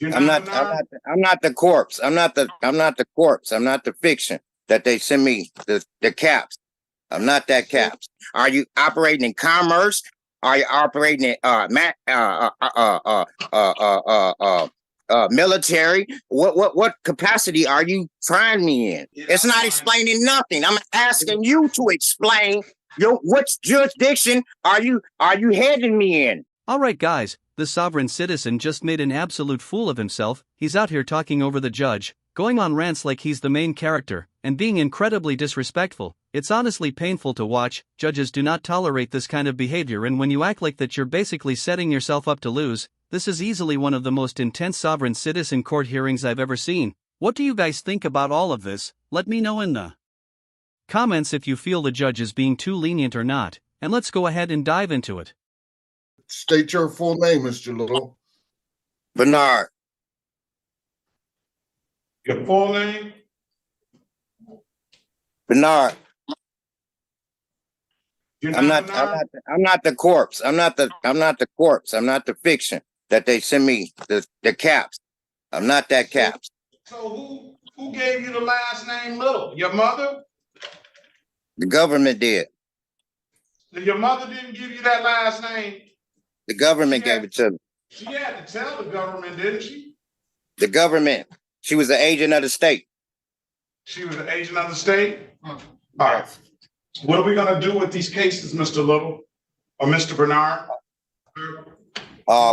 You're I'm not not. I'm Bernard? not. I'm not the corpse. I'm not the. I'm not the corpse. I'm not the fiction that they send me. The caps. I'm not that caps. Are you operating in commerce? Are you operating in military? What capacity are you trying me in? Yeah, It's that's not fine. explaining nothing. I'm asking you to explain your which jurisdiction are you heading me in? All right, guys, the sovereign citizen just made an absolute fool of himself. He's out here talking over the judge, going on rants like he's the main character, and being incredibly disrespectful. It's honestly painful to watch. Judges do not tolerate this kind of behavior, and when you act like that, you're basically setting yourself up to lose. This is easily one of the most intense sovereign citizen court hearings I've ever seen. What do you guys think about all of this? Let me know in the comments if you feel the judge is being too lenient or not, and let's go ahead and dive into it. State your full name, Mr. Little. Bernard. Your full name? Bernard. You're I'm not not. I'm Bernard? not. I'm not the corpse. I'm not the. I'm not the corpse. I'm not the fiction that they send me. The caps. I'm not that caps. So who gave you the last name Little? Your mother? The government did. Your mother didn't give you that last name. The government gave it to me. She had to tell the government, didn't she? The government. She was an agent of the state. She was an agent of the state? All right. What are we going to do with these cases, Mr. Little or Mr. Bernard? I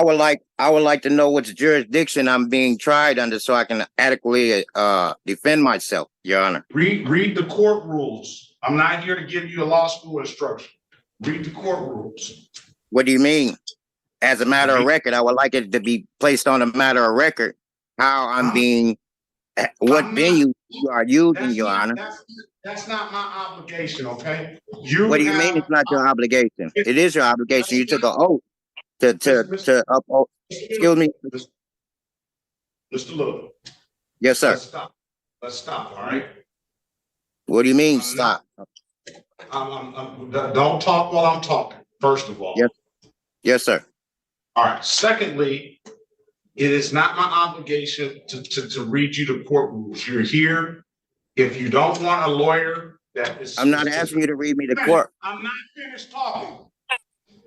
would like to know which jurisdiction I'm being tried under so I can adequately defend myself, Your Honor. Read the court rules. I'm not here to give you a law school instruction. Read the court rules. What do you mean? As a matter of record, I would like it to be placed on a matter of record how I'm being, what venue you are using, Your Honor. That's not my obligation, okay? What do you mean it's not your obligation? It is your obligation. You took an oath to uphold. Excuse me. Mr. Little. Yes, sir. Let's stop, all right? What do you mean stop? Don't talk while I'm talking, first of all. Yes. Yes, sir. All right. Secondly, it is not my obligation to read you the court rules. You're here. If you don't want a lawyer that is... I'm not asking you to read me the court. I'm not finished talking.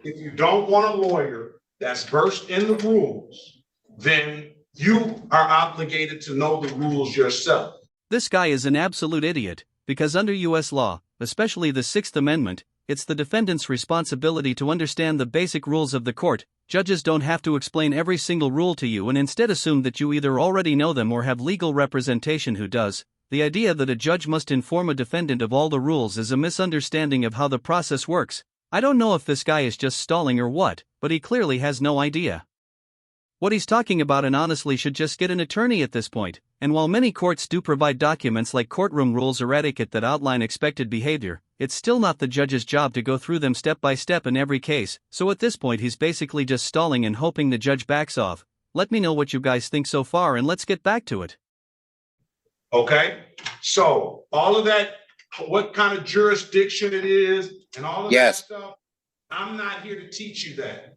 If you don't want a lawyer that's versed in the rules, then you are obligated to know the rules yourself. This guy is an absolute idiot, because under U.S. law, especially the Sixth Amendment, it's the defendant's responsibility to understand the basic rules of the court. Judges don't have to explain every single rule to you and instead assume that you either already know them or have legal representation who does. The idea that a judge must inform a defendant of all the rules is a misunderstanding of how the process works. I don't know if this guy is just stalling or what, but he clearly has no idea what he's talking about and honestly should just get an attorney at this point. And while many courts do provide documents like courtroom rules or etiquette that outline expected behavior, it's still not the judge's job to go through them step by step in every case, so at this point he's basically just stalling and hoping the judge backs off. Let me know what you guys think so far and let's get back to it. Okay, so all of that, what kind of jurisdiction it is and all of that stuff, I'm not here to teach you that.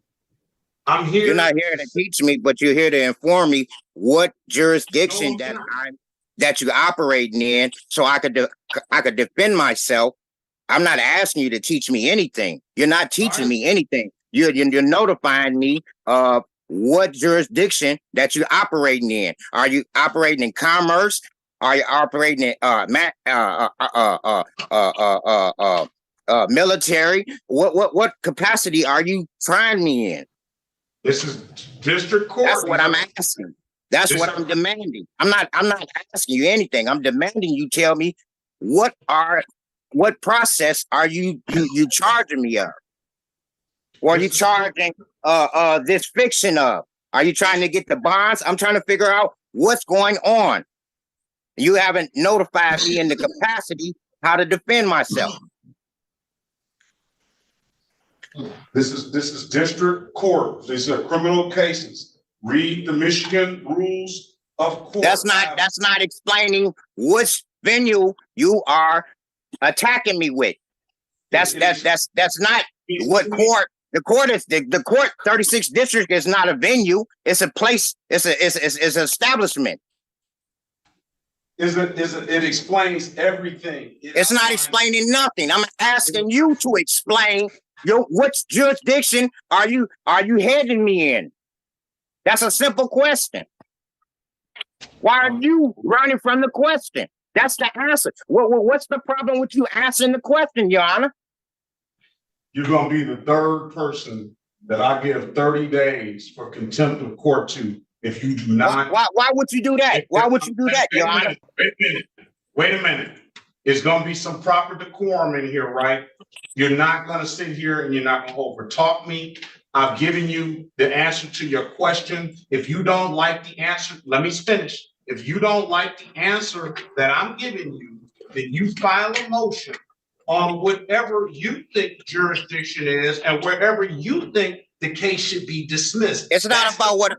I'm here. You're not here to teach me, but you're here to inform me what jurisdiction that you're operating in, so I could defend myself. I'm not asking you to teach me anything. You're not teaching me anything. You're notifying me of what jurisdiction that you're operating in. Are you operating in commerce? Are you operating in military? What capacity are you trying me in? This is district court. That's what I'm asking. That's what I'm demanding. I'm not asking you anything. I'm demanding you tell me what process are you charging me of? Or are you charging this fiction of? Are you trying to get the bonds? I'm trying to figure out what's going on. You haven't notified me in the capacity how to defend myself. This is district court. These are criminal cases. Read the Michigan rules of court. That's not explaining which venue you are attacking me with. That's not what court The court is the court 36th district is not a venue. It's a place. It's an establishment. It explains everything. It's not explaining nothing. I'm asking you to explain which jurisdiction are you heading me in? That's a simple question. Why are you running from the question? That's the answer. What's the problem with you answering the question, Your Honor? You're going to be the third person that I give 30 days for contempt of court to if you do not. Why would you do that? Why would you do that, Your Honor? Wait a minute. There's going to be some proper decorum in here, right? You're not going to sit here and you're not going to overtalk me. I've given you the answer to your question. If you don't like the answer, let me finish. If you don't like the answer that I'm giving you, then you file a motion on whatever you think jurisdiction is and wherever you think the case should be dismissed. It's not about what.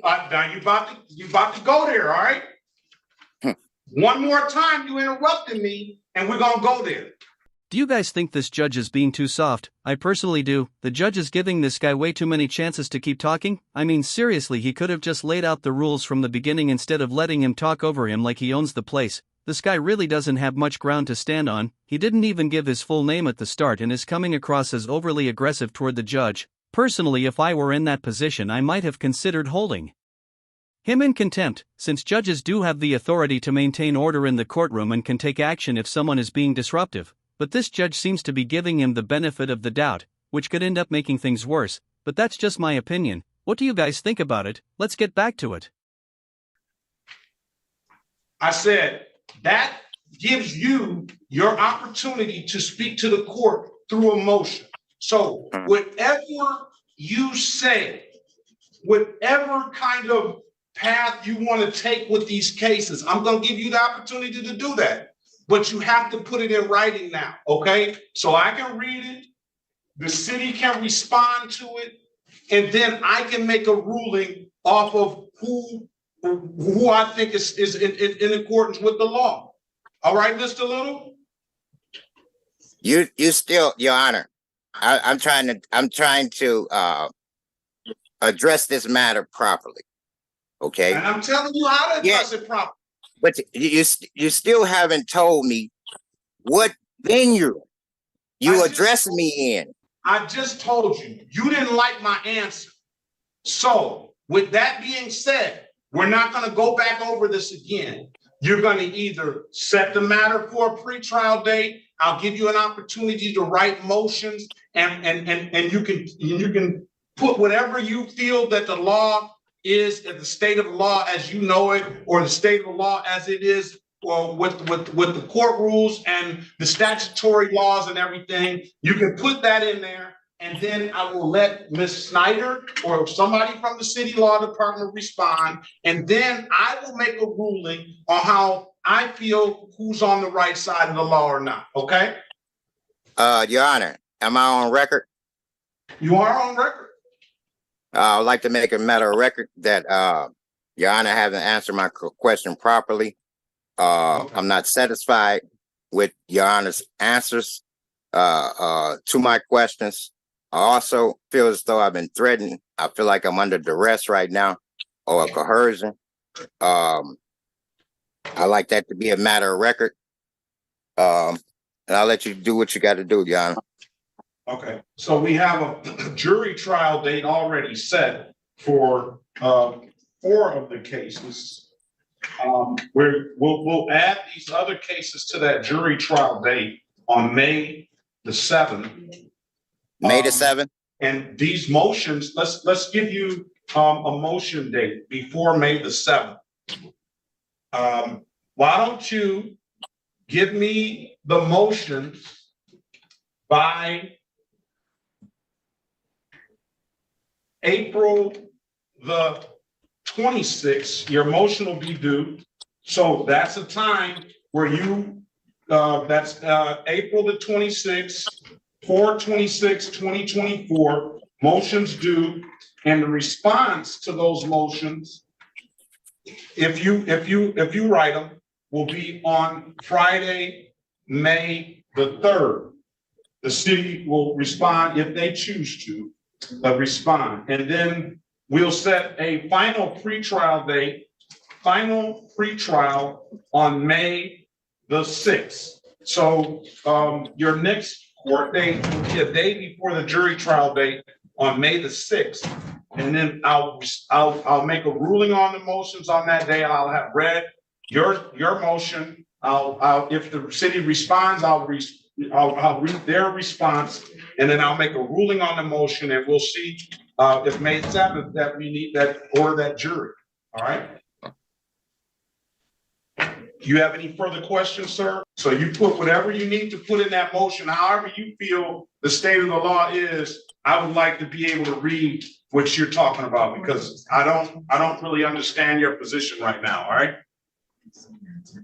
Now you about to go there, all right? One more time, you interrupted me, and we're gonna go there. Do you guys think this judge is being too soft? I personally do. The judge is giving this guy way too many chances to keep talking. I mean, seriously, he could have just laid out the rules from the beginning instead of letting him talk over him like he owns the place. This guy really doesn't have much ground to stand on. He didn't even give his full name at the start and is coming across as overly aggressive toward the judge. Personally, if I were in that position, I might have considered holding him in contempt, since judges do have the authority to maintain order in the courtroom and can take action if someone is being disruptive. But this judge seems to be giving him the benefit of the doubt, which could end up making things worse. But that's just my opinion. What do you guys think about it? Let's get back to it. I said that gives you your opportunity to speak to the court through a motion. So whatever you say, whatever kind of path you want to take with these cases, I'm going to give you the opportunity to do that. But you have to put it in writing now, okay? So I can read it, the city can respond to it, and then I can make a ruling off of who I think is in accordance with the law. All right, Mr. Little? You still, Your Honor, I'm trying to address this matter properly, okay? And I'm telling you how to address it properly. But you still haven't told me what venue you addressing me in. I just told you, you didn't like my answer. So with that being said, we're not going to go back over this again. You're going to either set the matter for a pretrial date. I'll give you an opportunity to write motions and you can put whatever you feel that the law is the state of the law as you know it, or the state of the law as it is, or with the court rules and the statutory laws and everything. You can put that in there, and then I will let Ms. Snyder or somebody from the city law department respond, and then I will make a ruling on how I feel who's on the right side of the law or not. Okay? Your Honor, am I on record? You are on record. I'd like to make a matter of record that Your Honor hasn't answered my question properly. Okay. I'm not satisfied with Your Honor's answers to my questions. I also feel as though I've been threatened. I feel like I'm under duress right now, or coercion. I like that to be a matter of record. And I'll let you do what you got to do, Your Honor. Okay, so we have a jury trial date already set for 4 of the cases. We'll add these other cases to that jury trial date on May the 7th. May the 7th. And these motions, let's give you a motion date before May the 7th. Why don't you give me the motions by April the 26th, your motion will be due. So that's a time where you, that's April the 26th, 4/26/2024, motions due, and the response to those motions, if you write them, will be on Friday, May the 3rd. the city will respond if they choose to respond. And then we'll set a final pretrial on May the 6th. So your next court date will be a day before the jury trial date on May the 6th. And then I'll make a ruling on the motions on that day, and I'll have read your motion. If the city responds, I'll read their response, and then I'll make a ruling on the motion, and we'll see if May 7th that we need that order that jury. All right. Do you have any further questions, sir? So you put whatever you need to put in that motion, however you feel the state of the law is. I would like to be able to read what you're talking about, because I don't really understand your position right now. All right.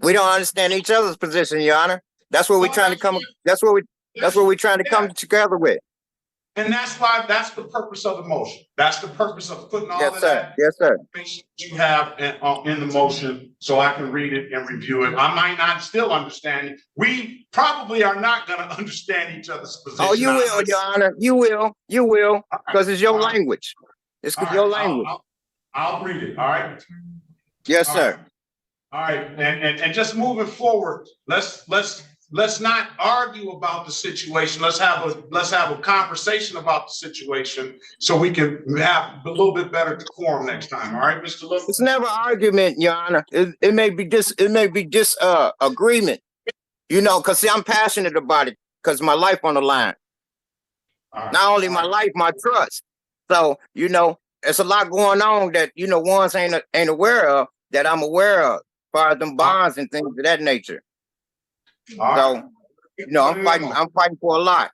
We don't understand each other's position, Your Honor. That's what we're trying to come. That's what we're trying to come together with. And that's the purpose of the motion. That's the purpose of putting all of that. Yes, sir. You have in the motion, so I can read it and review it. I might not still understand it. We probably are not going to understand each other's position. Oh, you will, Your Honor. You will, because it's your language. It's your language. I'll read it. All right. Yes, sir. All right, and just moving forward, let's not argue about the situation. Let's have a conversation about the situation so we can have a little bit better decorum next time. All right, Mr. Little? It's never argument, Your Honor. It may be agreement. You know, because see, I'm passionate about it because my life on the line. Right. Not only my life, my trust. So, you know, there's a lot going on that, you know, ones ain't aware of that I'm aware of, as far as them bonds and things of that nature. So, you know, I'm fighting for a lot.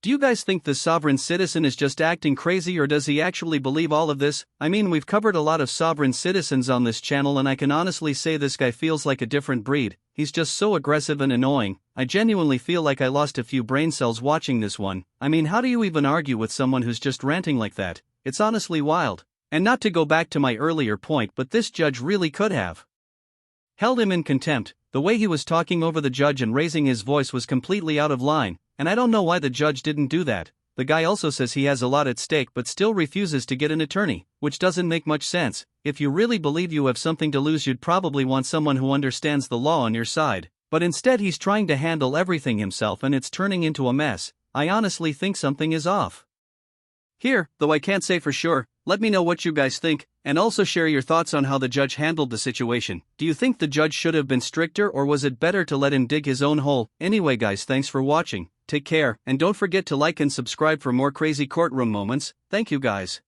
Do you guys think the sovereign citizen is just acting crazy, or does he actually believe all of this? I mean, we've covered a lot of sovereign citizens on this channel, and I can honestly say this guy feels like a different breed. He's just so aggressive and annoying. I genuinely feel like I lost a few brain cells watching this one. I mean, how do you even argue with someone who's just ranting like that? It's honestly wild. And not to go back to my earlier point, but this judge really could have held him in contempt. The way he was talking over the judge and raising his voice was completely out of line, and I don't know why the judge didn't do that. The guy also says he has a lot at stake but still refuses to get an attorney, which doesn't make much sense. If you really believe you have something to lose, you'd probably want someone who understands the law on your side. But instead he's trying to handle everything himself, and it's turning into a mess. I honestly think something is off here, though I can't say for sure. Let me know what you guys think, and also share your thoughts on how the judge handled the situation. Do you think the judge should have been stricter, or was it better to let him dig his own hole? Anyway guys, thanks for watching. Take care, and don't forget to like and subscribe for more crazy courtroom moments. Thank you guys.